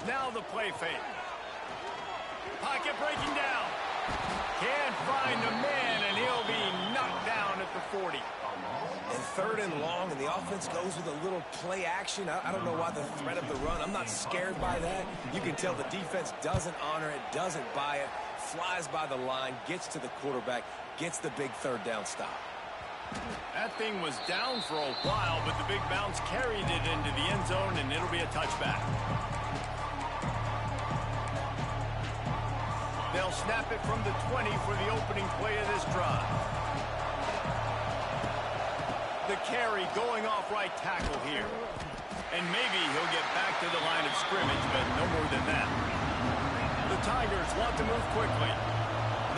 Now the play fake. Pocket breaking down. Can't find the man, and he'll be knocked down at the 40. And 3rd and long, and the offense goes with a little play action. I don't know why the threat of the run. I'm not scared by that. You can tell the defense doesn't honor it, doesn't buy it, flies by the line, gets to the quarterback, gets the big 3rd down stop. That thing was down for a while, but the big bounce carried it into the end zone, and it'll be a touchback. They'll snap it from the 20 for the opening play of this drive. The carry going off right tackle here. And maybe he'll get back to the line of scrimmage, but no more than that. The Tigers want to move quickly.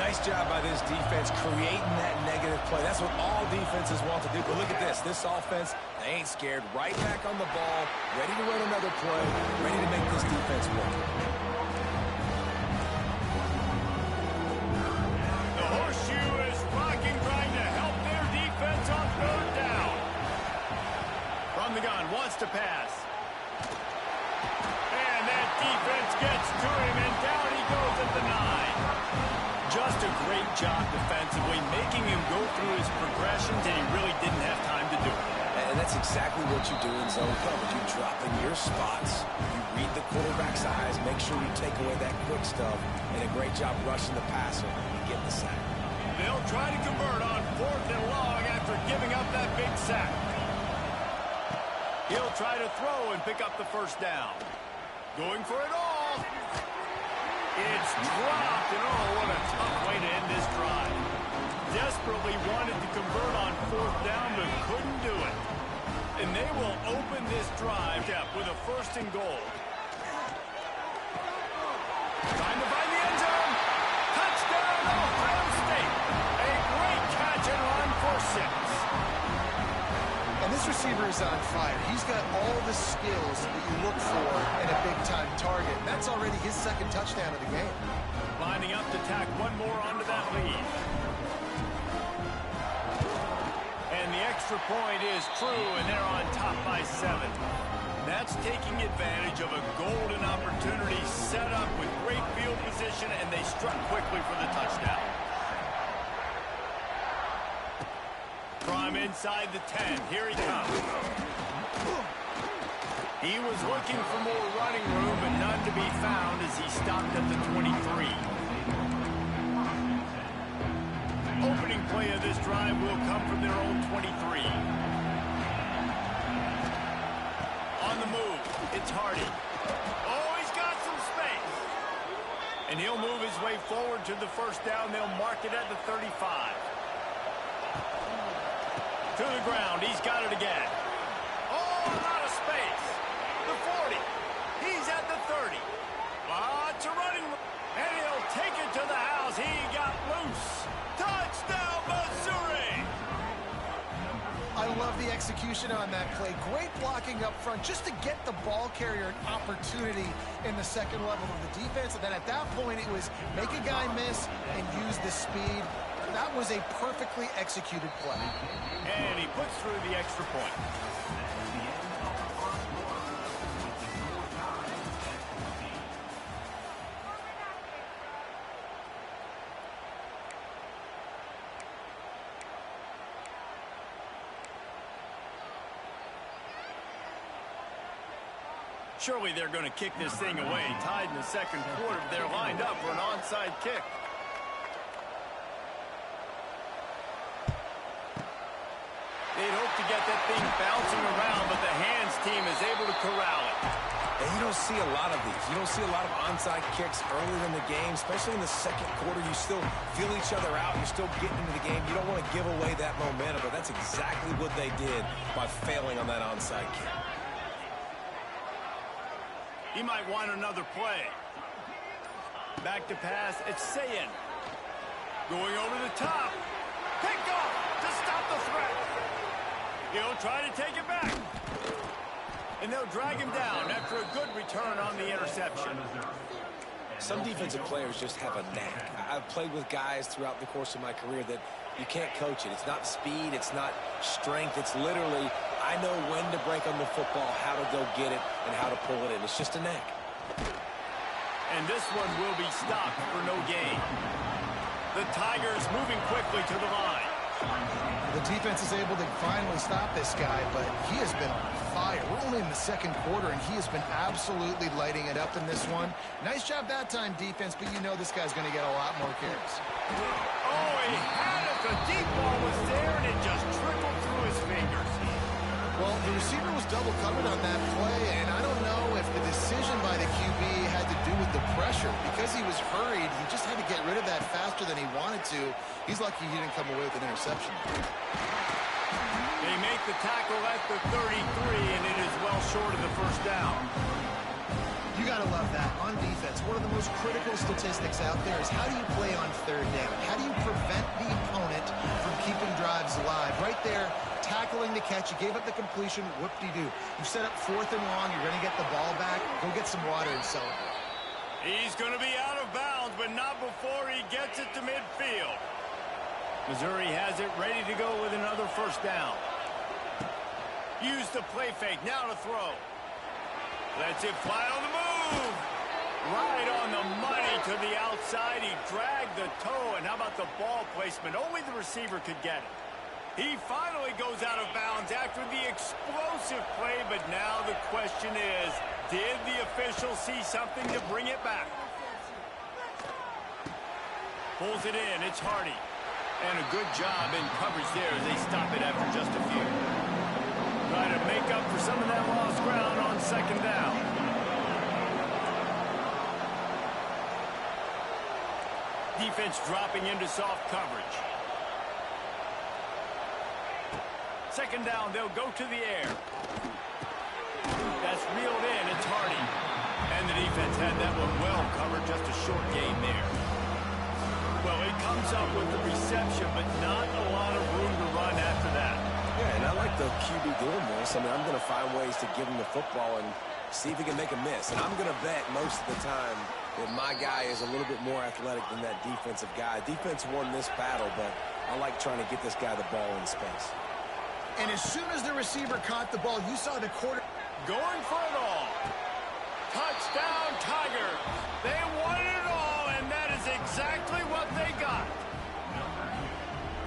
Nice job by this defense creating that negative play. That's what all defenses want to do. But look at this. This offense, they ain't scared. Right back on the ball, ready to run another play, ready to make this defense work. The horseshoe is rocking, trying to help their defense on 3rd down. From the gun, wants to pass. And that defense gets to him, and down he goes at the 9. Just a great job defensively, making him go through his progressions, and he really didn't have time to do it. And that's exactly what you do in zone coverage. You drop in your spots, you read the quarterback's eyes, make sure you take away that quick stuff, and a great job rushing the passer and getting the sack. They'll try to convert on 4th and long after giving up that big sack. He'll try to throw and pick up the 1st down. Going for it all. It's dropped, and oh, what a tough way to end this drive. Desperately wanted to convert on 4th down, but couldn't do it. And they will open this drive with a 1st and goal. Trying to find the end zone. Touchdown, Ohio State. A great catch and run for 6. And this receiver is on fire. He's got all the skills that you look for in a big-time target. That's already his 2nd touchdown of the game. Lining up to tack one more onto that lead. And the extra point is true, and they're on top by 7. That's taking advantage of a golden opportunity set up with great field position, and they struck quickly for the touchdown. From inside the 10, here he comes. He was looking for more running room, but none to be found as he stopped at the 23. Opening play of this drive will come from their own 23. On the move, it's Hardy. Oh, he's got some space. And he'll move his way forward to the 1st down. They'll mark it at the 35. To the ground, he's got it again. Oh, a lot of space. The 40. He's at the 30. Lots of running. And he'll take it to the house. He got loose. Touchdown, Missouri. I love the execution on that play. Great blocking up front just to get the ball carrier an opportunity in the 2nd level of the defense. And then at that point, it was make a guy miss and use the speed. That was a perfectly executed play. And he puts through the extra point. Surely they're going to kick this thing away. Tied in the 2nd quarter. They're lined up for an onside kick. They'd hope to get that thing bouncing around, but the hands team is able to corral it. And you don't see a lot of these. You don't see a lot of onside kicks earlier in the game, especially in the 2nd quarter. You still feel each other out. You're still getting into the game. You don't want to give away that momentum, but that's exactly what they did by failing on that onside kick. He might want another play. Back to pass. It's Sayin. Going over the top. Picked off to stop the threat. He'll try to take it back. And they'll drag him down after a good return on the interception. Some defensive players just have a knack. I've played with guys throughout the course of my career that you can't coach it. It's not speed. It's not strength. It's literally, I know when to break on the football, how to go get it, and how to pull it in. It's just a knack. And this one will be stopped for no gain. The Tigers moving quickly to the line. The defense is able to finally stop this guy, but he has been on fire. We're only in the second quarter, and he has been absolutely lighting it up in this one. Nice job that time, defense, but you know this guy's going to get a lot more carries. Oh, he had it. The deep ball was there, and it just trickled through his fingers. Well, the receiver was double covered on that play, and I don't know if the decision by the QB had to do with the pressure. Because he was hurried, he just had to get rid of that faster than he wanted to. He's lucky he didn't come away with an interception. They make the tackle at the 33, and it is well short of the first down. You got to love that. On defense, one of the most critical statistics out there is how do you play on third down? How do you prevent the opponent from keeping drives alive? Right there, tackling the catch. You gave up the completion. Whoop-de-doo. You set up 4th and long. You're going to get the ball back. Go get some water and celebrate. He's going to be out of bounds, but not before he gets it to midfield. Missouri has it ready to go with another first down. Use the play fake. Now to throw. Lets it fly on the move. Right on the money to the outside. He dragged the toe. And how about the ball placement? Only the receiver could get it. He finally goes out of bounds after the explosive play. But now the question is, did the official see something to bring it back? Pulls it in. It's Hardy. And a good job in coverage there as they stop it after just a few. Trying to make up for some of that lost ground on second down. Defense dropping into soft coverage. Second down, they'll go to the air. That's reeled in, it's Hardy. And the defense had that one well covered, just a short gain there. Well, it comes up with the reception, but not a lot of room to run after that. Yeah, and I like the QB doing this. I mean, I'm going to find ways to give him the football and see if he can make a miss. And I'm going to bet most of the time that my guy is a little bit more athletic than that defensive guy. Defense won this battle, but I like trying to get this guy the ball in space. And as soon as the receiver caught the ball, you saw the quarter going for it all. Touchdown, Tigers. They wanted it all, and that is exactly what they got.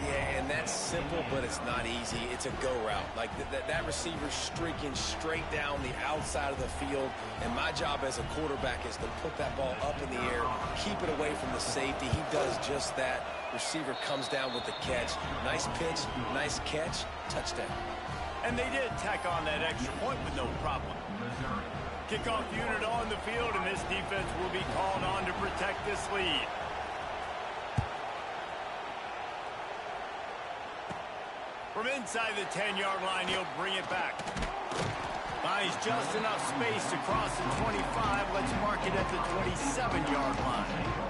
Yeah, and that's simple, but it's not easy. It's a go route. Like that receiver's streaking straight down the outside of the field, and my job as a quarterback is to put that ball up in the air, keep it away from the safety. He does just that. Receiver comes down with the catch. Nice pitch, nice catch, touchdown. And they did tack on that extra point with no problem. Kickoff unit on the field, and this defense will be called on to protect this lead. From inside the 10-yard line, he'll bring it back. Buys just enough space to cross the 25. Let's mark it at the 27-yard line.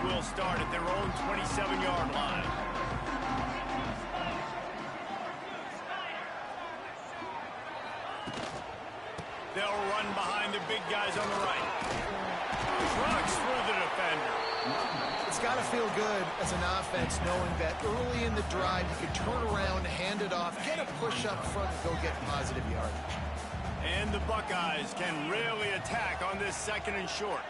Will start at their own 27-yard line. They'll run behind the big guys on the right. Trucks through the defender. It's got to feel good as an offense knowing that early in the drive you can turn around, hand it off, get a push up front, and go get positive yardage. And the Buckeyes can really attack on this second and short.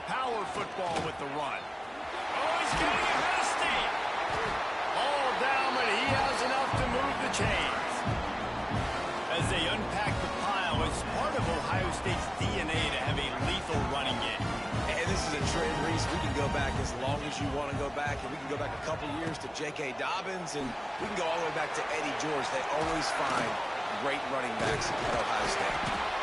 Power football with the run. Oh, he's getting ahead of steam. All down, but he has enough to move the chains. As they unpack the pile, it's part of Ohio State's DNA to have a lethal running game. And this is a trend, Reese. We can go back as long as you want to go back, and we can go back a couple years to J.K. Dobbins, and we can go all the way back to Eddie George. They always find great running backs at Ohio State.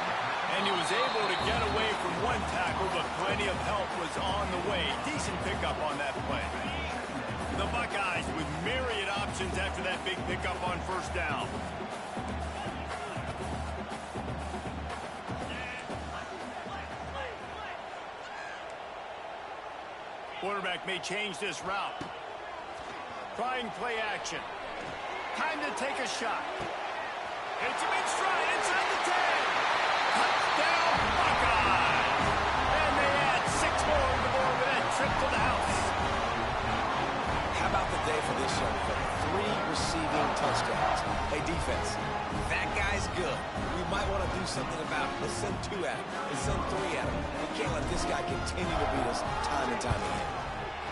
And he was able to get away from one tackle, but plenty of help was on the way. Decent pickup on that play. The Buckeyes with myriad options after that big pickup on first down. Quarterback may change this route. Trying play action. Time to take a shot. It's a big stride inside the 10. Touchdown, Buckeyes. And they add 6 more on the board with that trip to the house. How about the day for this young fella? 3 receiving touchdowns. Hey, defense, that guy's good. We might want to do something about it. Let's send 2 at him. Let's send 3 at him. We can't let this guy continue to beat us time and time again.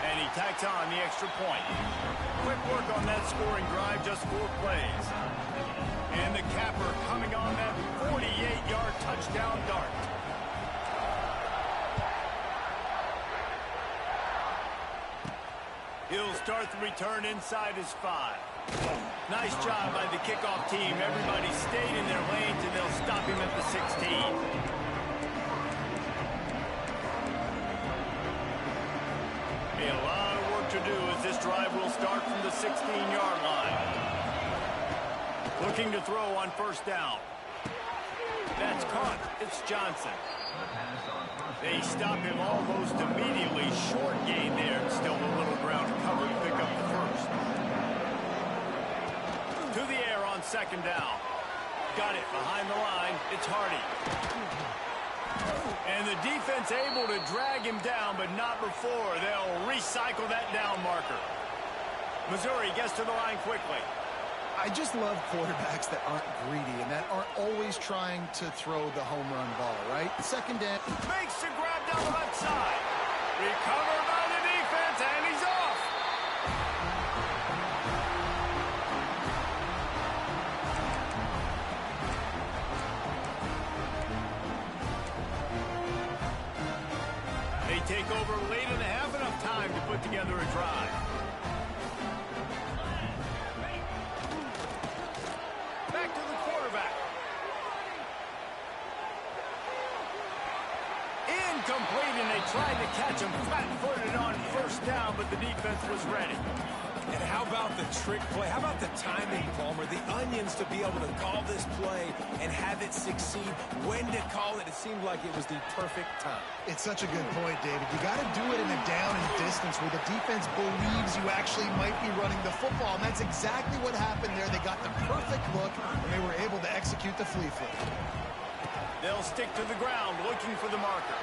And he tacks on the extra point. Quick work on that scoring drive, just 4 plays. And the capper coming on that 48-yard touchdown dart. He'll start the return inside his 5. Nice job by the kickoff team. Everybody stayed in their lanes, and they'll stop him at the 16. A lot of work to do as this drive will start from the 16-yard line. Looking to throw on first down. That's caught. It's Johnson. They stop him almost immediately. Short gain there. Still a little ground to cover to pick up the first. To the air on second down. Got it behind the line. It's Hardy. And the defense able to drag him down, but not before. They'll recycle that down marker. Missouri gets to the line quickly. I just love quarterbacks that aren't greedy and that aren't always trying to throw the home run ball, right? Second down. Makes the grab down the left side. Recovered by the defense, and he's off. They take over late in the half, enough time to put together a drive. Back to the quarterback. Incomplete, and they tried to catch him flat-footed on first down, but the defense was ready. And how about the trick play? How about the timing, Palmer? The Onions to be able to call this play and have it succeed. When to call it, it seemed like it was the perfect time. It's such a good point, David. You got to do it in a down and distance where the defense believes you actually might be running the football, and that's exactly what happened there. They got the perfect look, and they were able to execute the flea flip. They'll stick to the ground, looking for the marker.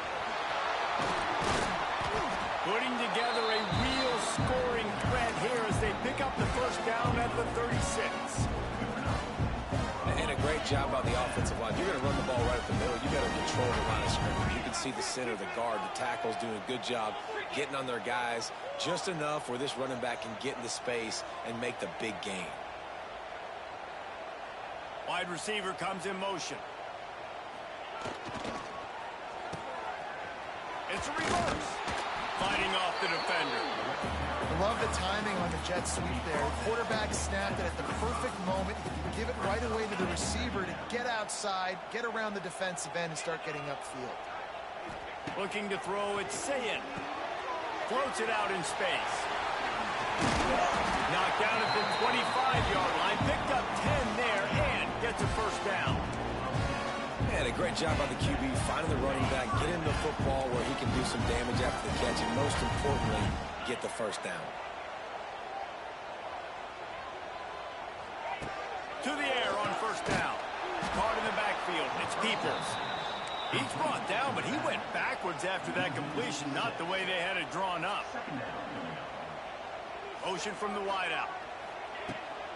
Putting together a real scoring threat here as they pick up the first down at the 36. And a great job by the offensive line. You're going to run the ball right up the middle. You got to control the line of scrimmage. You can see the center, the guard, the tackles doing a good job getting on their guys just enough where this running back can get into space and make the big gain. Wide receiver comes in motion. It's a reverse. Fighting off the defender. I love the timing on the jet sweep there. The quarterback snapped it at the perfect moment. He could give it right away to the receiver to get outside, get around the defensive end, and start getting upfield. Looking to throw, it's Sayin. Floats it out in space. Knocked down at the 25-yard line. Picked up 10 there and gets a first down. And a great job by the QB finding the running back, get him the football where he can do some damage after the catch, and most importantly, get the first down. To the air on first down. Caught in the backfield. It's Peoples. He's brought down, but he went backwards after that completion, not the way they had it drawn up. Motion from the wideout.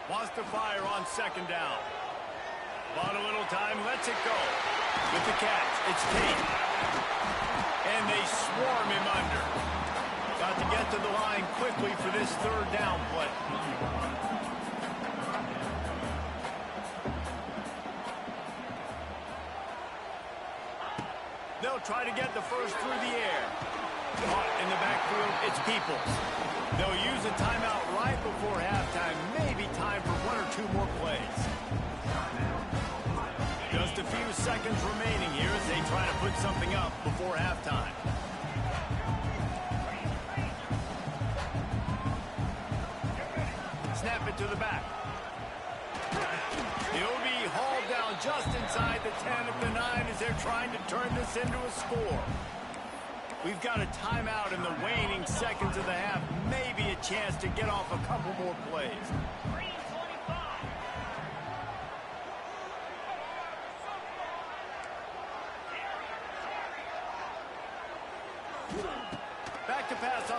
Wants to fire on second down. Bought a little time, lets it go. With the catch, it's Tate. And they swarm him under. Got to get to the line quickly for this third down play. They'll try to get the first through the air. Caught in the backfield, it's Peoples. They'll use a timeout right before halftime. Maybe time for 1 or 2 more plays. Just a few seconds remaining here as they try to put something up before halftime. Snap it to the back. He'll be hauled down just inside the 10 of the 9 as they're trying to turn this into a score. We've got a timeout in the waning seconds of the half. Maybe a chance to get off a couple more plays.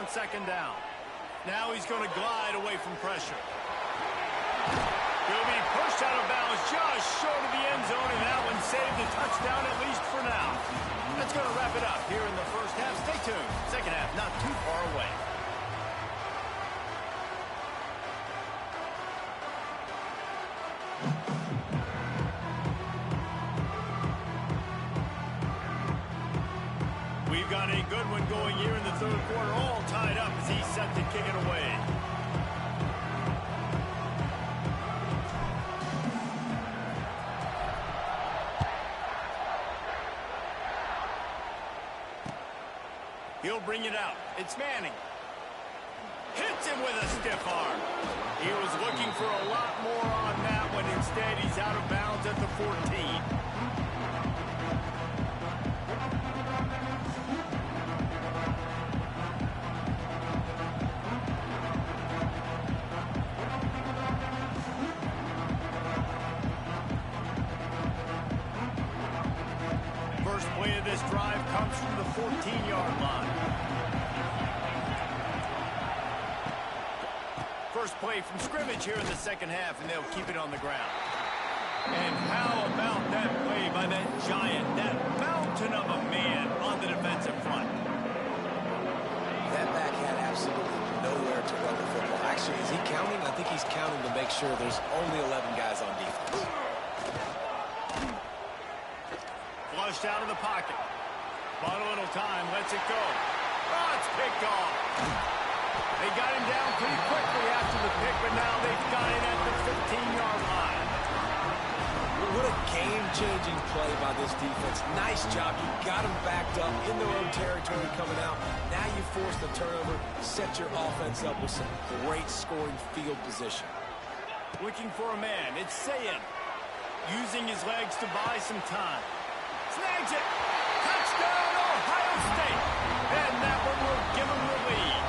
on second down. Now he's going to glide away from pressure. He'll be pushed out of bounds just short of the end zone, and that one saved a touchdown at least for now. That's going to wrap it up here in the first half. Stay tuned. Second half not too far away. We've got a good one going here in the third quarter, all tied up as he's set to kick it away. He'll bring it out. It's Manning. Hits him with a stiff arm. He was looking for a lot more on that one. Instead, he's out of bounds at the 14. First play of this drive comes from the 14-yard line. First play from scrimmage here in the second half, and they'll keep it on the ground. And how about that play by that giant, that mountain of a man on the defensive front? That back had absolutely nowhere to run the football. Actually, is he counting? I think he's counting to make sure there's only 11 guys on defense. Flushed out of the pocket. Bought a little time, lets it go. Oh, it's picked off. They got him down pretty quickly after the pick, but now they've got him at the 15-yard line. What a game-changing play by this defense. Nice job. You got them backed up in their own territory coming out. Now you force the turnover, set your offense up with some great scoring field position. Looking for a man. It's Sayin. Using his legs to buy some time. Snags it. Touchdown, Ohio State. And that one will give him the lead.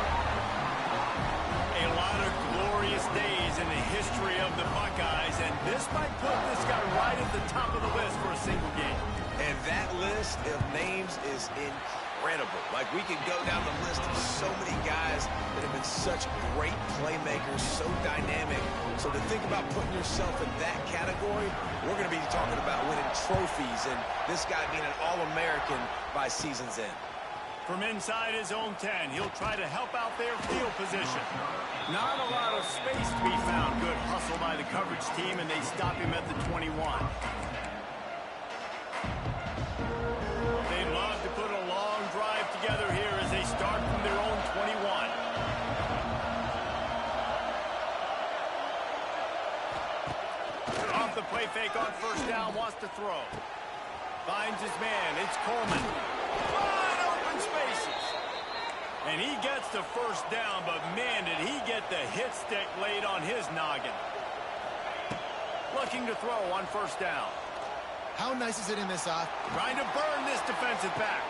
A lot of glorious days in the history of the Buckeyes, and this might put this guy right at the top of the list for a single game. And that list of names is incredible. Like, we could go down the list of so many guys that have been such great playmakers, so dynamic. So to think about putting yourself in that category, we're going to be talking about winning trophies and this guy being an All-American by season's end. From inside his own 10, he'll try to help out their field position. Not a lot of space to be found. Good hustle by the coverage team, and they stop him at the 21. They love to put a long drive together here as they start from their own 21. Off the play fake on first down, wants to throw. Finds his man. It's Coleman. Wide open spaces. And he gets the first down, but man, did he get the hit stick laid on his noggin. Looking to throw on first down. How nice is it in this off? Trying to burn this defensive back.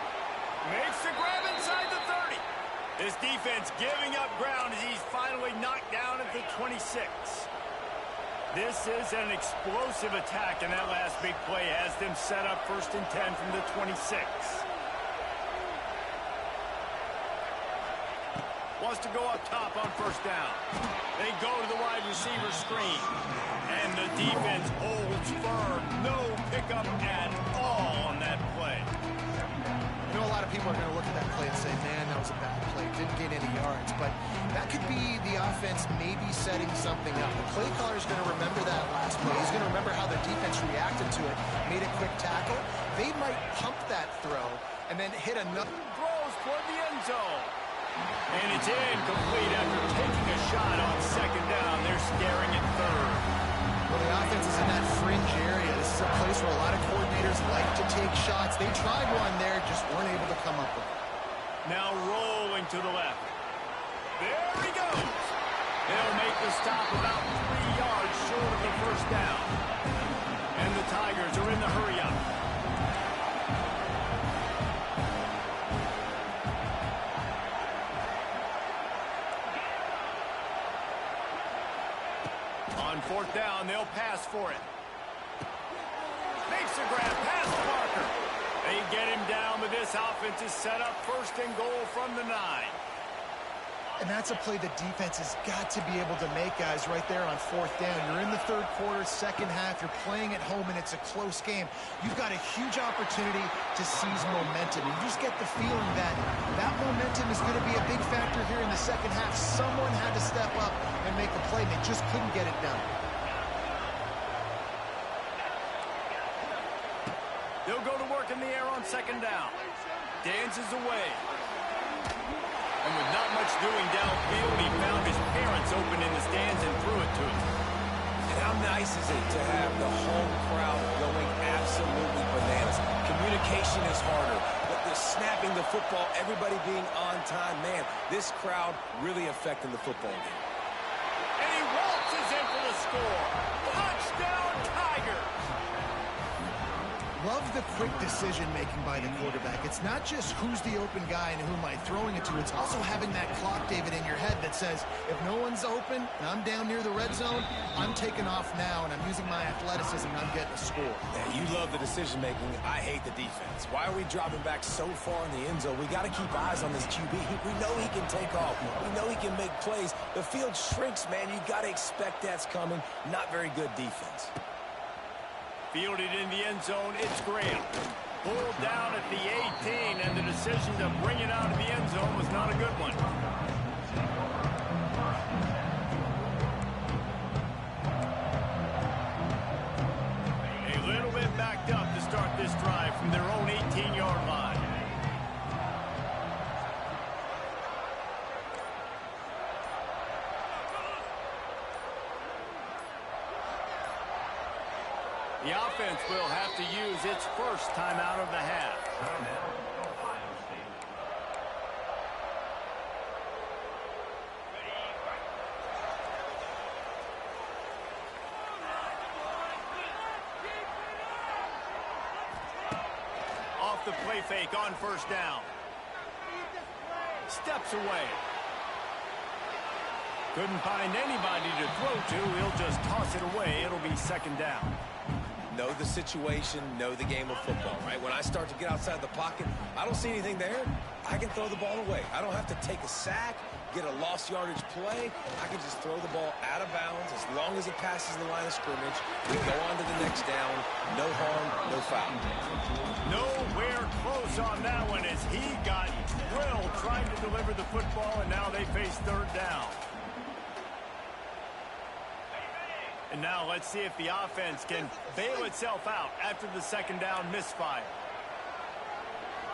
Makes the grab inside the 30. This defense giving up ground as he's finally knocked down at the 26. This is an explosive attack, and that last big play has them set up 1st and 10 from the 26. Wants to go up top on first down. They go to the wide receiver screen. And the defense holds firm. No pickup at all on that play. You know, a lot of people are going to look at that play and say, man, that was a bad play. Didn't gain any yards. But that could be the offense maybe setting something up. The play caller is going to remember that last play. He's going to remember how their defense reacted to it, made a quick tackle. They might pump that throw and then hit another. Throws toward the end zone. And it's incomplete after taking a shot on second down. They're staring at third. Well, the offense is in that fringe area. This is a place where a lot of coordinators like to take shots. They tried one there, just weren't able to come up with it. Now rolling to the left. There he goes. They'll make the stop about 3 yards short of the first down. And the Tigers are in the hurry-up. On fourth down, they'll pass for it. Makes a grab past Parker. They get him down, but this offense is set up 1st and goal from the 9. And that's a play the defense has got to be able to make, guys, right there on fourth down. You're in the third quarter, second half. You're playing at home, and it's a close game. You've got a huge opportunity to seize momentum. You just get the feeling that that momentum is going to be a big factor here in the second half. Someone had to step up and make a play, and they just couldn't get it done. They'll go to work in the air on second down. Dances away. And with not much doing downfield, he found his parents open in the stands and threw it to him. And how nice is it to have the home crowd going absolutely bananas? Communication is harder, but the snapping the football, everybody being on time, man, this crowd really affecting the football game. And he waltzes in for the score. Touchdown, Tigers! Love the quick decision-making by the quarterback. It's not just who's the open guy and who am I throwing it to. It's also having that clock, David, in your head that says, if no one's open and I'm down near the red zone, I'm taking off now, and I'm using my athleticism, and I'm getting a score. Yeah, you love the decision-making. I hate the defense. Why are we dropping back so far in the end zone? We got to keep eyes on this QB. We know he can take off. We know he can make plays. The field shrinks, man. You got to expect that's coming. Not very good defense. Fielded in the end zone, it's Graham. Pulled down at the 18, and the decision to bring it out of the end zone was not a good one. A little bit backed up to start this drive from their own 18-yard line. The offense will have to use its first timeout of the half. Off the play fake on first down. Steps away. Couldn't find anybody to throw to. He'll just toss it away. It'll be second down. Know the situation, know the game of football, right? When I start to get outside the pocket, I don't see anything there. I can throw the ball away. I don't have to take a sack, get a lost yardage play. I can just throw the ball out of bounds as long as it passes the line of scrimmage. We go on to the next down. No harm, no foul. Nowhere close on that one as he got drilled trying to deliver the football, and now they face third down. And now let's see if the offense can bail itself out after the second down misfire.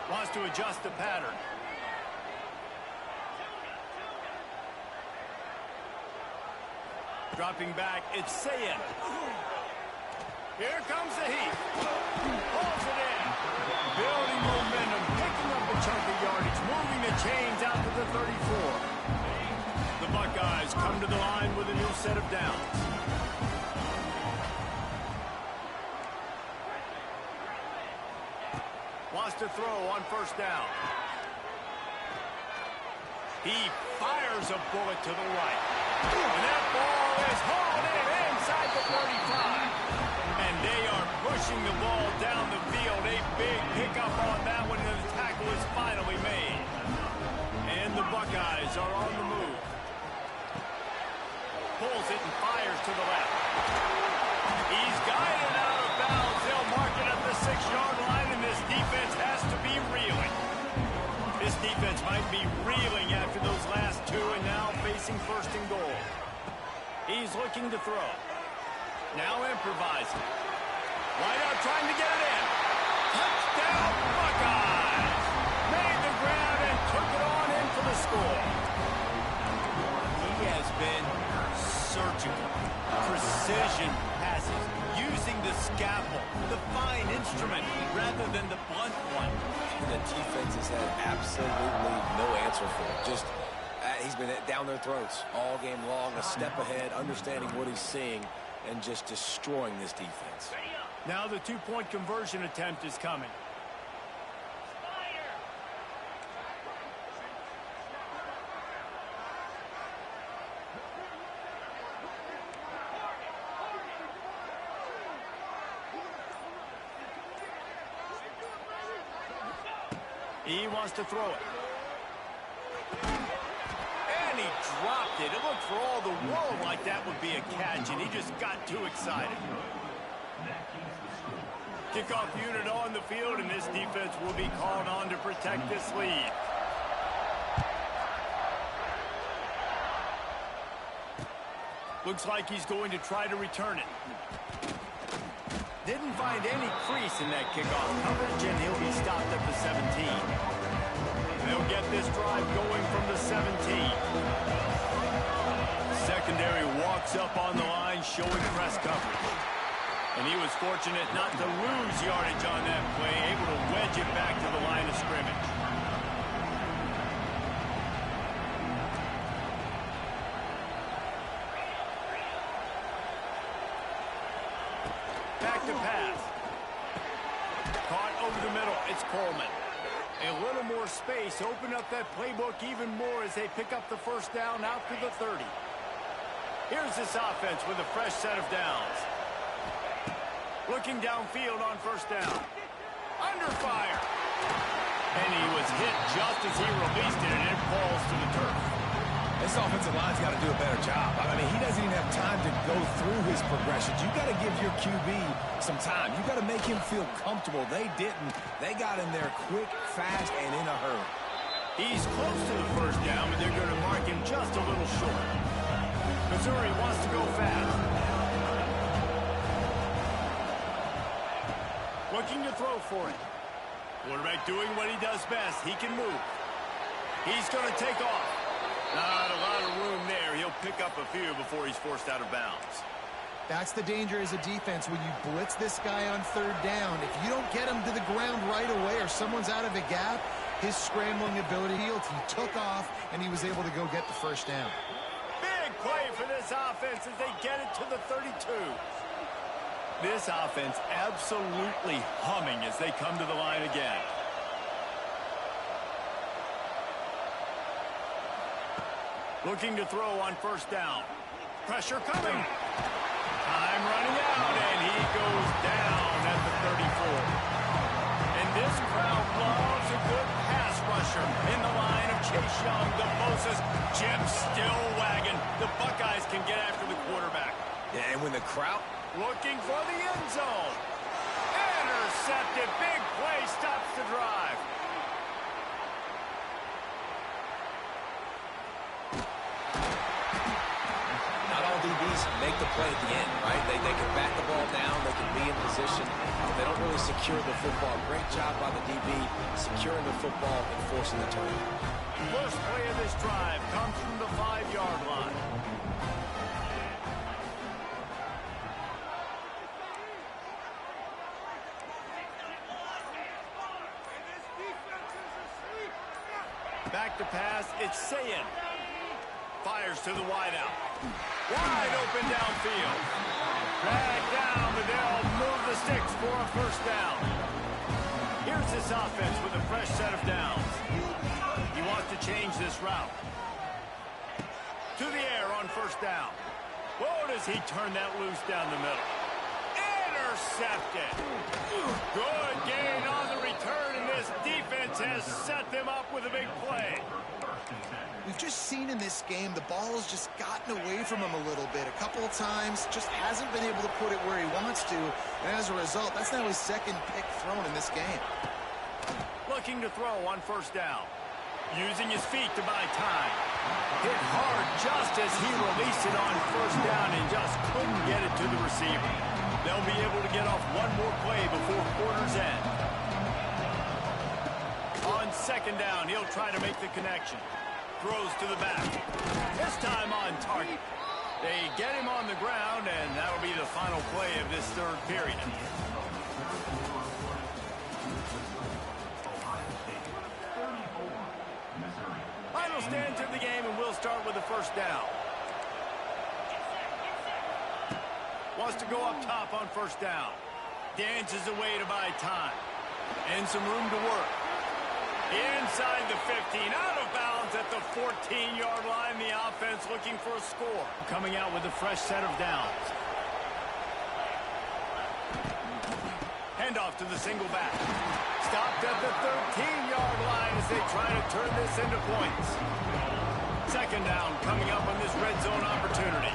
Wants to adjust the pattern. Dropping back, it's Sayin. Here comes the heat. Pulls it in. Building momentum, picking up a chunk of yardage, moving the chains out to the 34. The Buckeyes come to the line with a new set of downs. Wants to throw on first down. He fires a bullet to the right. And that ball is hauled in inside the 35. And they are pushing the ball down the field. A big pickup on that one, and the tackle is finally made. And the Buckeyes are on the move. Pulls it and fires to the left. He's guided out of bounds. They'll mark it at the 6-yard line, and this defense has to be reeling. This defense might be reeling after those last two, and now facing first and goal. He's looking to throw. Now improvising. Wide out trying to get it in. Touchdown, Buckeyes! Made the grab and took it on in for the score. He has been surgical. Precision passes, using the scalpel, the fine instrument, rather than the blunt one. The defense has had absolutely no answer for it. Just, he's been down their throats all game long, a step ahead, understanding what he's seeing, and just destroying this defense. Now the two-point conversion attempt is coming. He wants to throw it. And dropped it. It looked for all the world like that would be a catch, and he just got too excited. Kickoff unit on the field, and this defense will be called on to protect this lead. Looks like he's going to try to return it. Didn't find any crease in that kickoff coverage, and he'll be stopped at the 17. They'll get this drive going from the 17. Secondary walks up on the line, showing press coverage. And he was fortunate not to lose yardage on that play, able to wedge it back to the line of scrimmage. Back to pass. Caught over the middle. It's Coleman. A little more space. Open up that playbook even more as they pick up the first down out to the 30. Here's this offense with a fresh set of downs. Looking downfield on first down. Under fire. And he was hit just as he released it, and it falls to the turf. This offensive line's got to do a better job. I mean, he doesn't even have time to go through his progressions. You got to give your QB some time. You got to make him feel comfortable. They didn't. They got in there quick, fast, and in a hurry. He's close to the first down, but they're going to mark him just a little short. Missouri wants to go fast. Looking to throw for it. Quarterback doing what he does best. He can move. He's going to take off. Not a lot of room there. He'll pick up a few before he's forced out of bounds. That's the danger as a defense when you blitz this guy on third down. If you don't get him to the ground right away or someone's out of a gap, his scrambling ability, he took off and he was able to go get the first down. Big play for this offense as they get it to the 32. This offense absolutely humming as they come to the line again. Looking to throw on first down. Pressure coming. Time running out, and he goes down at the 34. And this crowd loves a good pass rusher in the line of Chase Young, the Moses. Jim still wagging. The Buckeyes can get after the quarterback. Yeah, and when the crowd... Looking for the end zone. Intercepted. Big play stops the drive. Not all DBs make the play at the end, right? They can bat the ball down. They can be in position. But they don't really secure the football. Great job by the DB securing the football and forcing the turnover. First play of this drive comes from the 5-yard line. Back to pass, it's Sayin. Fires to the wideout. Wide open downfield. Drag down, but they'll move the sticks for a first down. Here's this offense with a fresh set of downs. He wants to change this route. To the air on first down. Whoa, does he turn that loose down the middle? Intercepted. Good gain on the return, and this defense has set them up with a big play. We've just seen in this game the ball has just gotten away from him a little bit. A couple of times, just hasn't been able to put it where he wants to. And as a result, that's now his second pick thrown in this game. Looking to throw on first down. Using his feet to buy time. Hit hard just as he released it on first down and just couldn't get it to the receiver. They'll be able to get off one more play before quarter's end. On second down, he'll try to make the connection. Throws to the back. This time on target. They get him on the ground, and that'll be the final play of this third period. Final stance of the game, and we'll start with the first down. Wants to go up top on first down. Dances away to buy time. And some room to work. Inside the 15, out of bounds at the 14-yard line. The offense looking for a score. Coming out with a fresh set of downs. Handoff to the single back. Stopped at the 13-yard line as they try to turn this into points. Second down coming up on this red zone opportunity.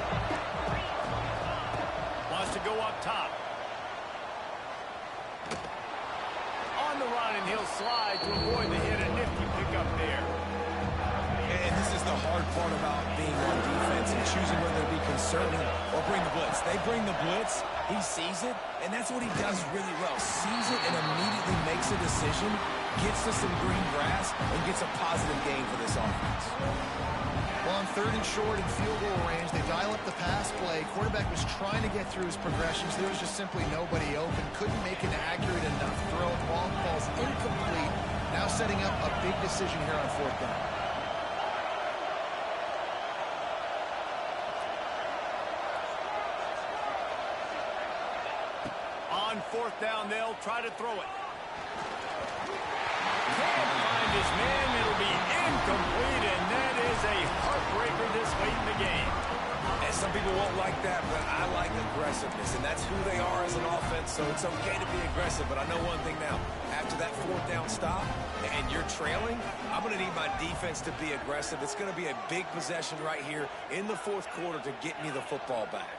Wants to go up top. On the run, and he'll slide to avoid the hit. A nifty pickup there. And this is the hard part about being on defense and choosing whether to be conservative or bring the blitz. They bring the blitz, he sees it, and that's what he does really well. Sees it and immediately makes a decision, gets to some green grass, and gets a positive gain for this offense. Well, on third and short and field goal range, they dial up the pass play. Quarterback was trying to get through his progressions. There was just simply nobody open. Couldn't make an accurate enough throw. Ball falls incomplete. Now setting up a big decision here on fourth down. On fourth down, they'll try to throw it. Can't find his man. It'll be incomplete, and that is a heartbreaker this late in the game. And some people won't like that, but I like aggressiveness, and that's who they are as an offense, so it's okay to be aggressive. But I know one thing now. After that fourth down stop, and you're trailing, I'm going to need my defense to be aggressive. It's going to be a big possession right here in the fourth quarter to get me the football back.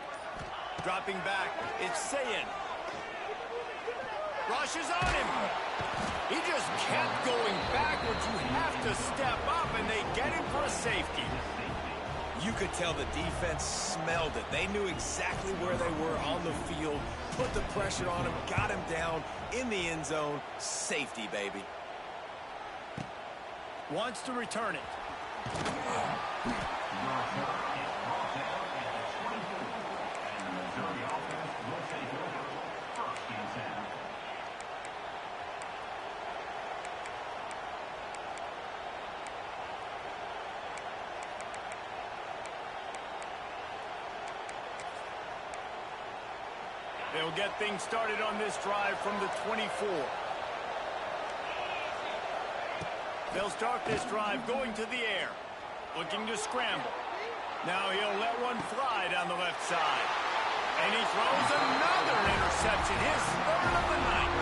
Dropping back, it's Sayin. Rushes on him. He just kept going backwards. You have to step up, and they get him for a safety. You could tell the defense smelled it. They knew exactly where they were on the field, put the pressure on him, got him down in the end zone. Safety, baby. Wants to return it. They'll get things started on this drive from the 24. They'll start this drive going to the air, looking to scramble. Now he'll let one fly down the left side. And he throws another interception, his third of the night.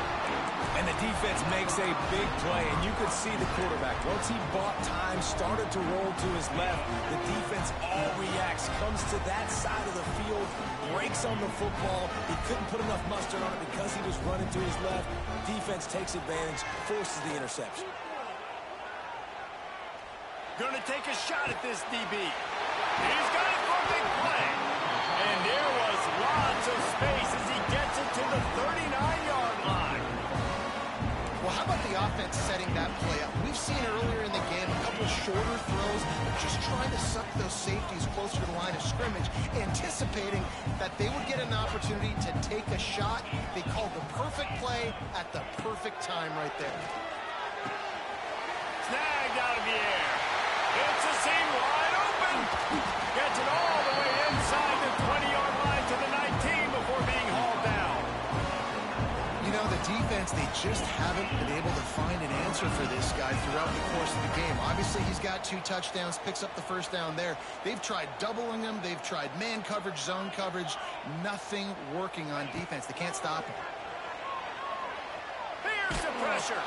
And the defense makes a big play, and you could see the quarterback. Once he bought time, started to roll to his left, the defense all reacts, comes to that side of the field, breaks on the football. He couldn't put enough mustard on it because he was running to his left. Defense takes advantage, forces the interception. Going to take a shot at this DB. He's got it for a big play. And there was lots of space as he gets it to the 39-yard line. Well, how about the offense setting that play up? We've seen earlier in the game a couple shorter throws, just trying to suck those safeties closer to the line of scrimmage, anticipating that they would get an opportunity to take a shot. They called the perfect play at the perfect time right there. Snagged out of the air. It's a seam wide open. Gets it all the way inside the 20-yard line to the 19 before being hauled down. You know, the defense, they just haven't been able to find an answer for this guy throughout the course of the game. Obviously, he's got 2 touchdowns, picks up the first down there. They've tried doubling him. They've tried man coverage, zone coverage. Nothing working on defense. They can't stop him. Here's the pressure.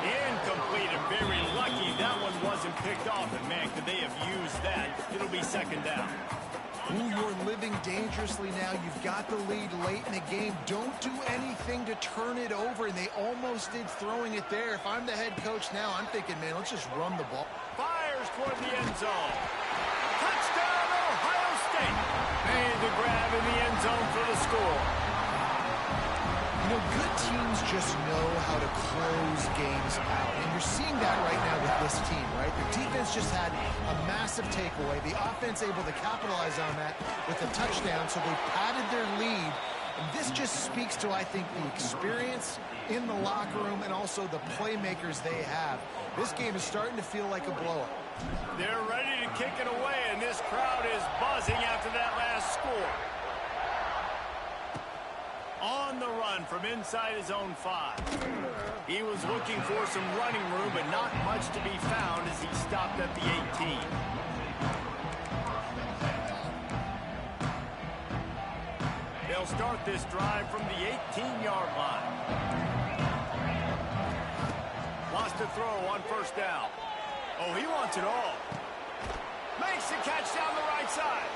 Incomplete, and very lucky that one wasn't picked off. And, man, could they have used that? It'll be second down. Ooh, you're living dangerously now. You've got the lead late in the game. Don't do anything to turn it over, and they almost did throwing it there. If I'm the head coach now, I'm thinking, man, let's just run the ball. Fires toward the end zone. Touchdown, Ohio State. Made the grab in the end zone for the score. You know, good teams just know how to close games out, and you're seeing that right now with this team, right? The defense just had a massive takeaway. The offense able to capitalize on that with a touchdown, so they padded their lead. And this just speaks to, I think, the experience in the locker room and also the playmakers they have. This game is starting to feel like a blowout. They're ready to kick it away, and this crowd is buzzing after that last score. On the run from inside his own 5. He was looking for some running room, but not much to be found as he stopped at the 18. They'll start this drive from the 18-yard line. Wants to throw on first down. Oh, he wants it all. Makes the catch down the right side.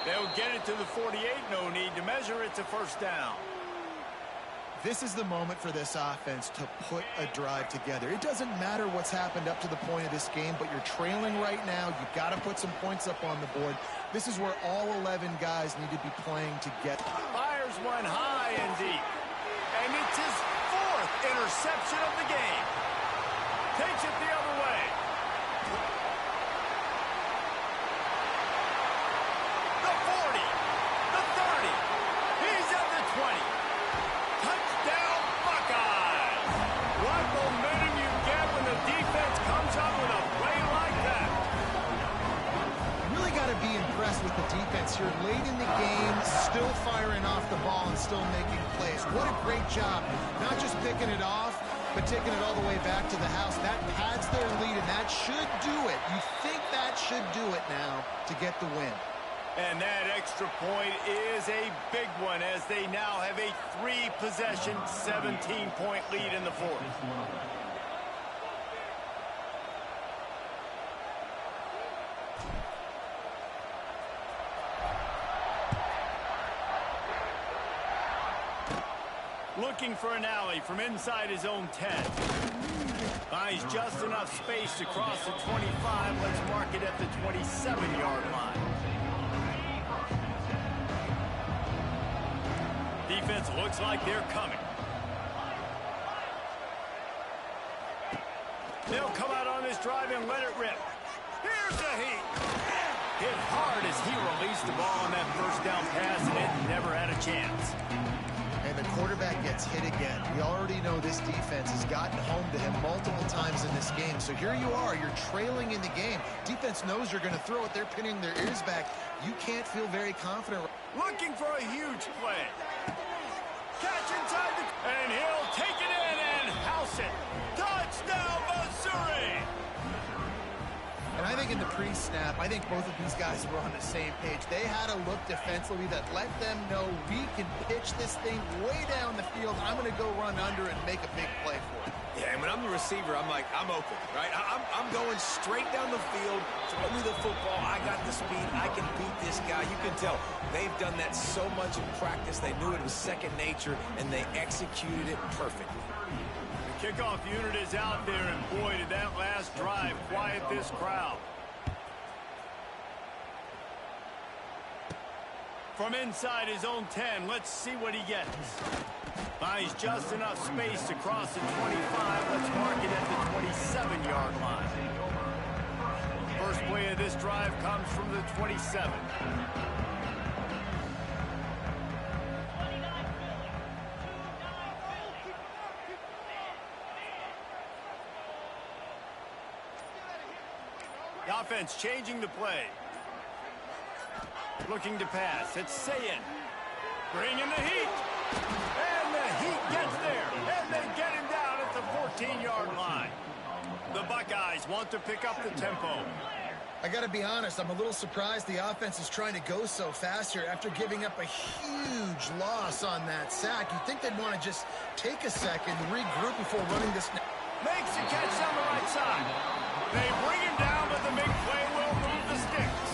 They'll get it to the 48. No need to measure. It's a first down. This is the moment for this offense to put a drive together. It doesn't matter what's happened up to the point of this game, but you're trailing right now. You've got to put some points up on the board. This is where all 11 guys need to be playing together. Fires one high and deep. And it's his 4th interception of the game. Takes it the other way. The 40. The 30. He's at the 20. Touchdown, Buckeyes! What momentum you get when the defense comes up with a play like that. Really got to be impressed with the defense here. Late in the game, still firing off the ball and still making plays. What a great job. Not just picking it off, but taking it all the way back to the house. That pads their lead, and that should do it. You think that should do it now to get the win. And that extra point is a big one as they now have a 3-possession, 17-point lead in the 4th. Looking for an alley from inside his own 10. Finds just enough space to cross the 25. Let's mark it at the 27-yard line. Defense looks like they're coming. They'll come out on this drive and let it rip. Here's the heat. Hit hard as he released the ball on that first down pass, and it never had a chance. And the quarterback gets hit again. We already know this defense has gotten home to him multiple times in this game. So here you are, you're trailing in the game. Defense knows you're going to throw it. They're pinning their ears back. You can't feel very confident. Looking for a huge play. Catch inside the... And he'll take it in and house it. Touchdown, Missouri! And I think in the pre-snap, I think both of these guys were on the same page. They had a look defensively that let them know we can pitch this thing way down the field. I'm going to go run under and make a big play for it. Yeah, and when I'm the receiver, I'm like, I'm open, right? I'm going straight down the field. Throw me the football. I got the speed. I can beat this guy. You can tell they've done that so much in practice. They knew it was second nature, and they executed it perfectly. The kickoff unit is out there, and boy, did that last drive quiet this crowd. From inside his own 10, let's see what he gets. Finds just enough space to cross the 25. Let's mark it at the 27-yard line. First play of this drive comes from the 27. The offense changing the play. Looking to pass. It's Sayin. Bringing the heat. And the heat gets there. And they get him down at the 14-yard line. The Buckeyes want to pick up the tempo. I got to be honest, I'm a little surprised the offense is trying to go so fast here after giving up a huge loss on that sack. You'd think they'd want to just take a second, regroup before running this. Makes the catch down the right side. They bring him down, but the big play will move the sticks.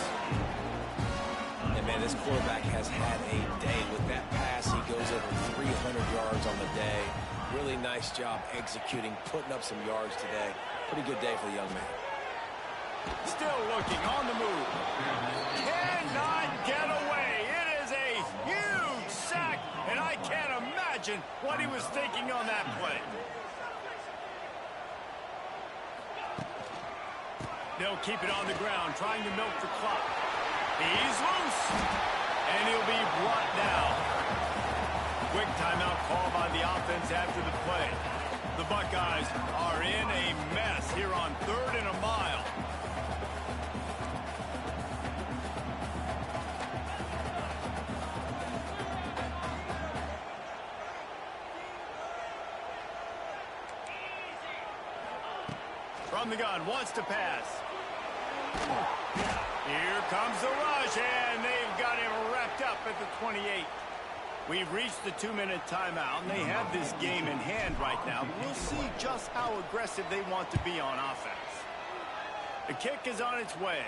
And, man, this quarterback has had a day. With that pass, he goes over 300 yards on the day. Really nice job executing, putting up some yards today. Pretty good day for the young man. Still looking on the move. Cannot get away. It is a huge sack, and I can't imagine what he was thinking on that play. They'll keep it on the ground, trying to milk the clock. He's loose, and he'll be brought down. Quick timeout call by the offense after the play. The Buckeyes are in a mess here on 3rd and a mile. From the gun, wants to pass. Here comes the rush, and they've got him wrapped up at the 28. We've reached the 2-minute timeout, and they have this game in hand right now. We'll see just how aggressive they want to be on offense. The kick is on its way.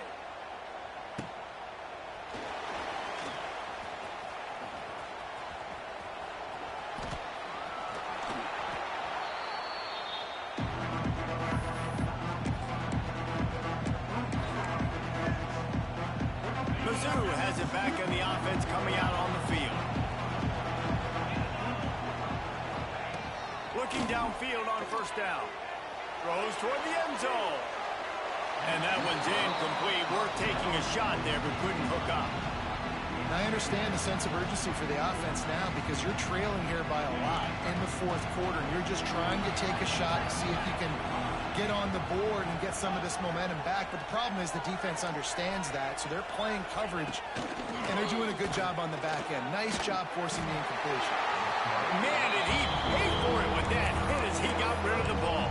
looking downfield on first down. Throws toward the end zone. And that one's incomplete. Worth taking a shot there, but couldn't hook up. And I understand the sense of urgency for the offense now because you're trailing here by a lot in the fourth quarter. And you're just trying to take a shot and see if you can get on the board and get some of this momentum back. But the problem is the defense understands that, so they're playing coverage, and they're doing a good job on the back end. Nice job forcing the incompletion. Man, did he pay for it with that hit as he got rid of the ball.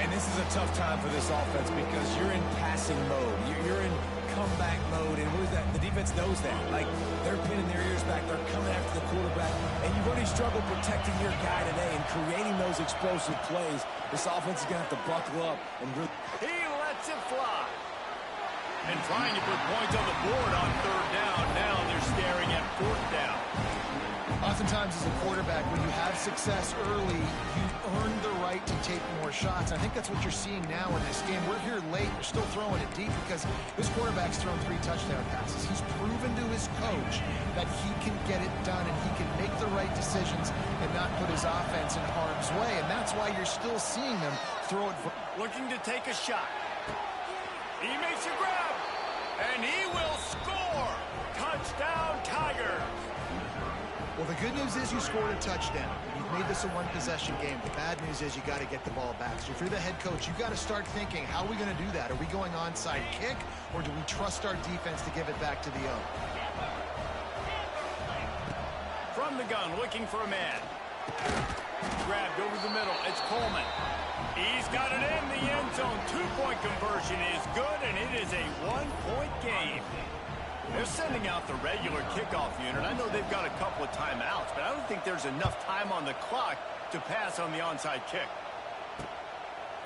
And this is a tough time for this offense because you're in passing mode. You're in comeback mode, and what is that? The defense knows that. Like, they're pinning their ears back. They're coming after the quarterback, and you've already struggled protecting your guy today and creating those explosive plays. This offense is going to have to buckle up and really... He lets it fly. And trying to put points on the board on third down. Now they're staring at fourth down. Oftentimes as a quarterback, when you have success early, you earn the right to take more shots. I think that's what you're seeing now in this game. We're here late. We're still throwing it deep because this quarterback's thrown 3 touchdown passes. He's proven to his coach that he can get it done and he can make the right decisions and not put his offense in harm's way. And that's why you're still seeing them throw it. Looking to take a shot. He makes a grab. And he will score. Touchdown, Tigers. Well, the good news is you scored a touchdown. You've made this a one-possession game. The bad news is you got to get the ball back. So if you're the head coach, you got to start thinking, how are we going to do that? Are we going onside kick, or do we trust our defense to give it back to the O? From the gun, looking for a man. Grabbed over the middle. It's Coleman. He's got it in the end zone. 2-point conversion is good, and it is a 1-point game. They're sending out the regular kickoff unit. I know they've got a couple of timeouts, but I don't think there's enough time on the clock to pass on the onside kick.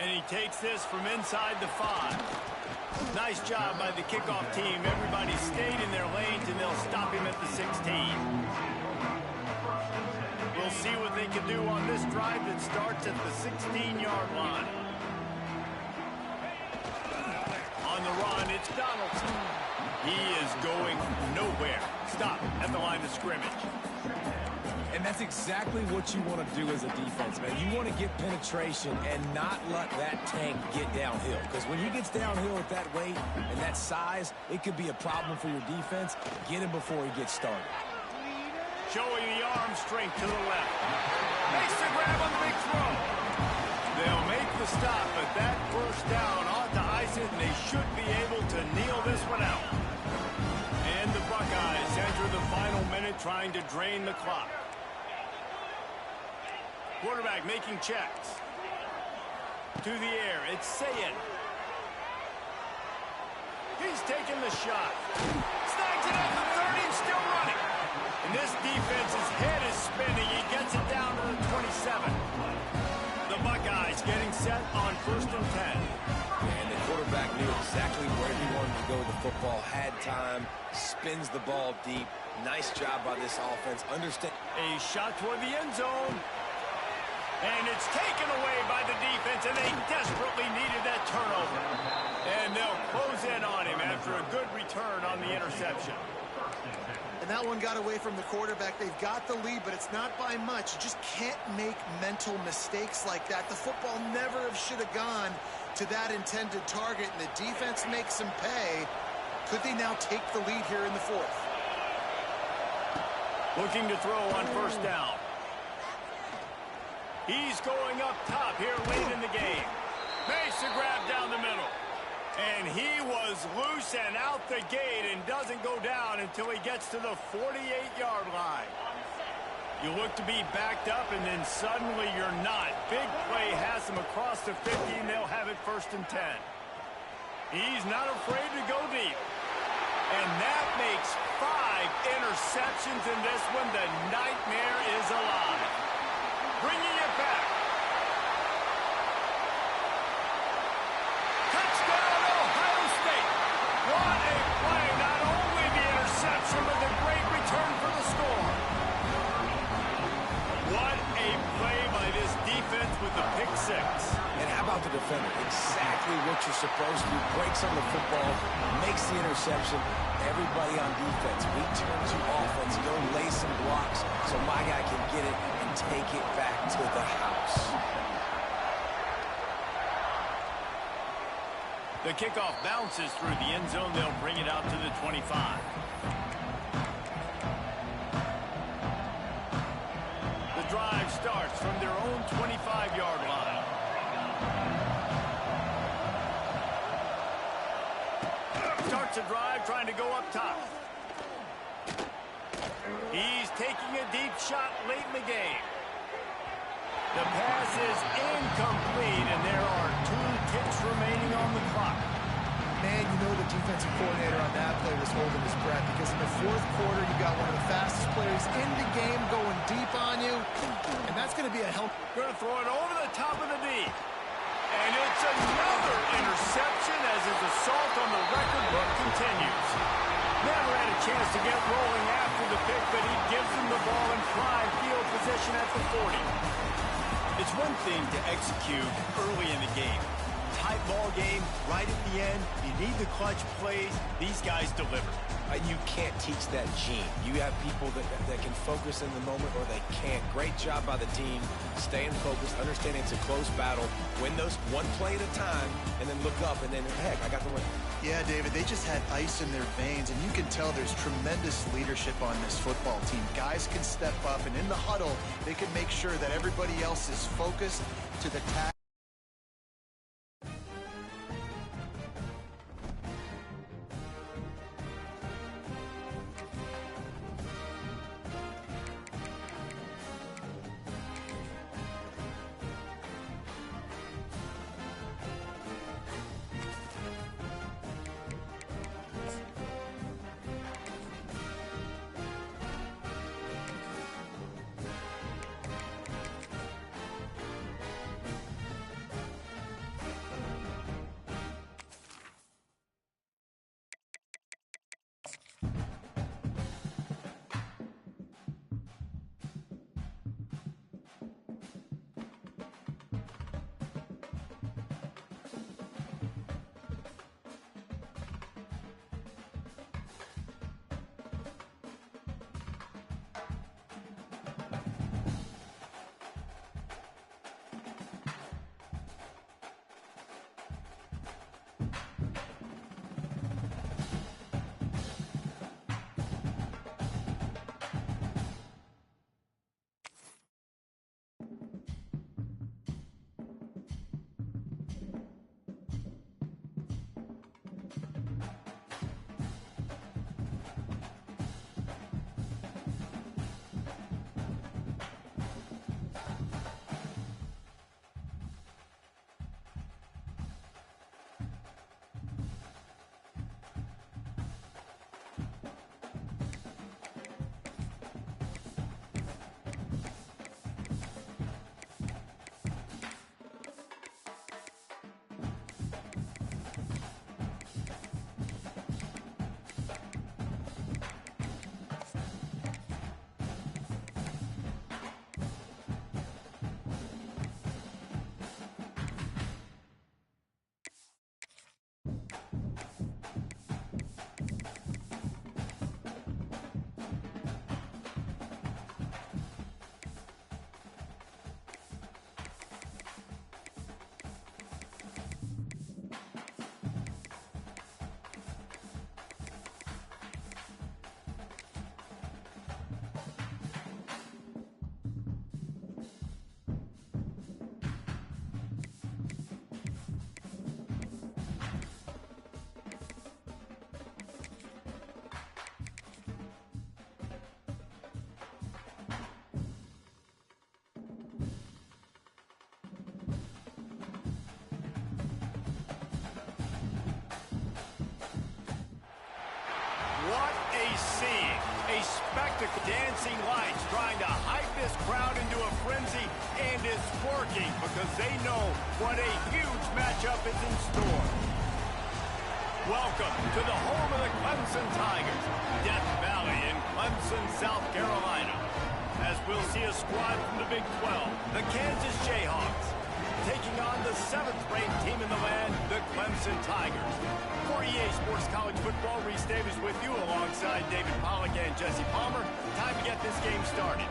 And he takes this from inside the 5. Nice job by the kickoff team. Everybody stayed in their lanes, and they'll stop him at the 16. We'll see what they can do on this drive that starts at the 16-yard line. On the run, it's Donaldson. He is going nowhere. Stop at the line of scrimmage. And that's exactly what you want to do as a defense, man. You want to get penetration and not let that tank get downhill. Because when he gets downhill at that weight and that size, it could be a problem for your defense. Get him before he gets started. Showing the arm strength to the left. Makes the grab on the big throw. They'll make the stop, but that first down ought to ice it, and they should be able to kneel this one out. And the Buckeyes enter the final minute trying to drain the clock. Quarterback making checks. To the air, it's Sayin. He's taking the shot. Snags it at the 30 and still running. And this defense's head is spinning. He gets it down to the 27. The Buckeyes getting set on 1st and 10. And the quarterback knew exactly where he wanted to go with the football. Had time, spins the ball deep. Nice job by this offense. Understand. A shot toward the end zone. And it's taken away by the defense, and they desperately needed that turnover. And they'll close in on him after a good return on the interception. And that one got away from the quarterback. They've got the lead, but it's not by much. You just can't make mental mistakes like that. The football never should have gone to that intended target, and the defense makes them pay. Could they now take the lead here in the 4th? Looking to throw on 1st down. He's going up top here late in the game. Makes the grab down the middle. And he was loose and out the gate and doesn't go down until he gets to the 48-yard line. You look to be backed up, and then suddenly you're not. Big play has him across the 50, and they'll have it 1st and 10. He's not afraid to go deep. And that makes 5 interceptions in this one. The nightmare is alive. Bringing it back. Touchdown, Ohio State. What a play. Not only the interception, but the great return for the score. What a play by this defense with the pick 6. And how about the defender? Exactly what you're supposed to do. Breaks on the football, makes the interception. Everybody on defense, we turn to offense, go lay some blocks so my guy can get it and take it back to the house. The kickoff bounces through the end zone. They'll bring it out to the 25. The drive starts from their own 25-yard line. Starts a drive trying to go up top. He's taking a deep shot late in the game. The pass is incomplete, and there are 2 ticks remaining on the clock. Man, you know the defensive coordinator on that play was holding his breath because in the fourth quarter, you got one of the fastest players in the game going deep on you, and that's going to be a help. Going to throw it over the top of the knee. And it's another interception as his assault on the record book continues. Never had a chance to get rolling after the pick, but he gives them the ball in prime field position at the 40. It's one thing to execute early in the game. Tight ball game, right at the end. You need the clutch plays. These guys deliver. You can't teach that gene. You have people that can focus in the moment or they can't. Great job by the team, staying focused, understanding it's a close battle, win those one play at a time, and then look up, and then, heck, I got the win. Yeah, David, they just had ice in their veins, and you can tell there's tremendous leadership on this football team. Guys can step up, and in the huddle, they can make sure that everybody else is focused to the task. What a scene. A spectacle. Dancing lights trying to hype this crowd into a frenzy, and it's working because they know what a huge matchup is in store. Welcome to the home of the Clemson Tigers, Death Valley in Clemson, South Carolina. As we'll see a squad from the Big 12, the Kansas Jayhawks, taking on the 7th-ranked team in the land, the Clemson Tigers. For EA Sports College Football, Reese Davis with you alongside David Pollack and Jesse Palmer. Time to get this game started.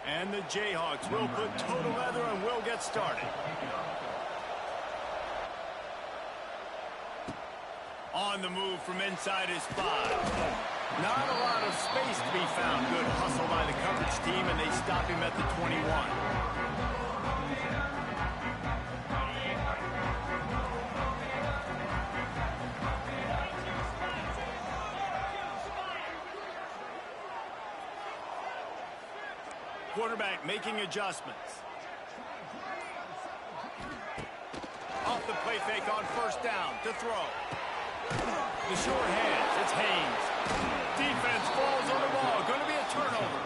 And the Jayhawks will put total leather and will get started. On the move from inside his 5. Not a lot of space to be found. Good hustle by the coverage team, and they stop him at the 21. Quarterback making adjustments. Off the play fake on first down to throw. The short hands, it's Haynes. Defense falls on the ball. Going to be a turnover.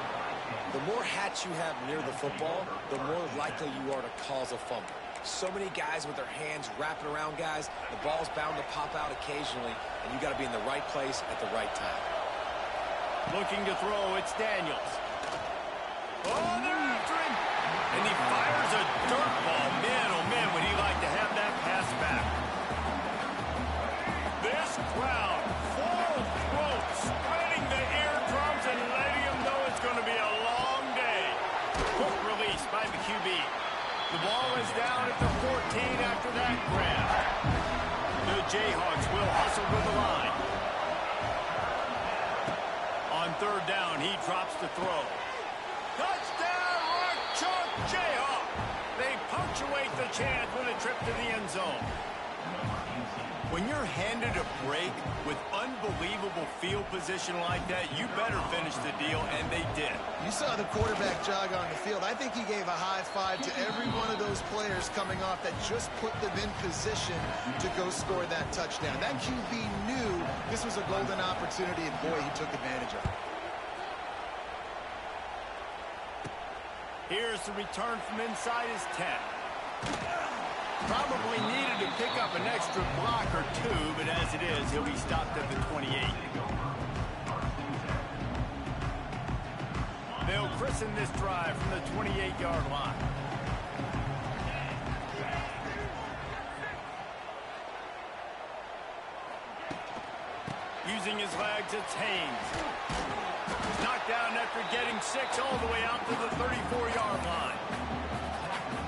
The more hats you have near the football, the more likely you are to cause a fumble. So many guys with their hands wrapping around guys, the ball's bound to pop out occasionally, and you got to be in the right place at the right time. Looking to throw, it's Daniels. Oh, they're after him. And he fires a dirt ball. Man, oh man, would he like to have that pass back. This crowd, full throat, spreading the eardrums and letting them know it's going to be a long day. Quick release by the QB. The ball is down at the 14 after that grab. The Jayhawks will hustle to the line. On third down, he drops to throw. Touchdown, Archon Jayhawk. They punctuate the chance with a trip to the end zone. When you're handed a break with unbelievable field position like that, you better finish the deal, and they did. You saw the quarterback jog on the field. I think he gave a high five to every one of those players coming off that just put them in position to go score that touchdown. That QB knew this was a golden opportunity, and boy, he took advantage of it. Here's the return from inside his 10. Probably needed to pick up an extra block or two, but as it is, he'll be stopped at the 28. They'll christen this drive from the 28-yard line. Using his legs, it's Haynes. Knocked down after getting 6 all the way out to the 34-yard line.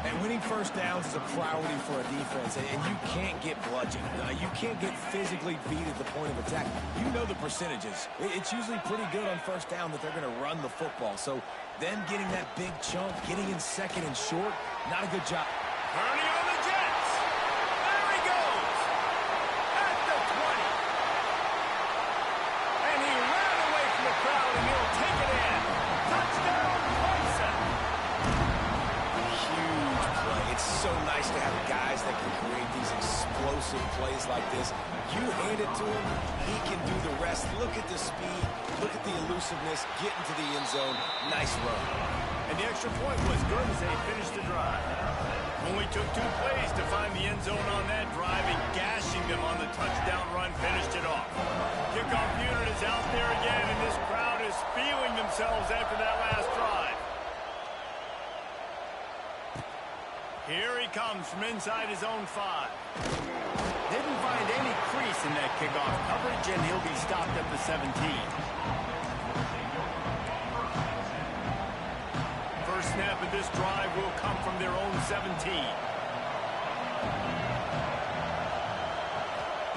And winning first downs is a priority for a defense, and you can't get bludgeoned. You can't get physically beat at the point of attack. You know the percentages. It's usually pretty good on first down that they're going to run the football. So them getting that big chunk, getting in second and short, not a good job. Turning on the Jets. There he goes. At the 20. And he ran away from the crowd, and he'll take it in. Touchdown, Clemson. Huge play. It's so nice to have guys that can create these explosive plays like this. You hand it to him, he can do the rest. Look at the speed. Look at the elusiveness. Get into the end zone. Nice run. And the extra point was good as they finished the drive. Only took 2 plays to find the end zone on that drive, and gashing them on the touchdown run finished it off. Kickoff unit is out there again, and this crowd is feeling themselves after that last drive. Here he comes from inside his own 5. Didn't find any crease in that kickoff coverage, and he'll be stopped at the 17. First snap of this drive will come from their own 17.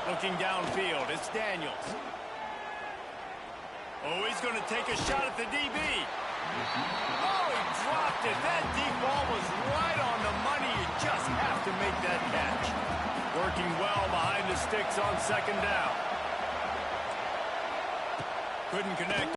Looking downfield, it's Daniels. Oh, he's going to take a shot at the DB. Oh, he dropped it. That deep ball was right on the money. You just have to make that catch. Working well behind the sticks on second down. Couldn't connect.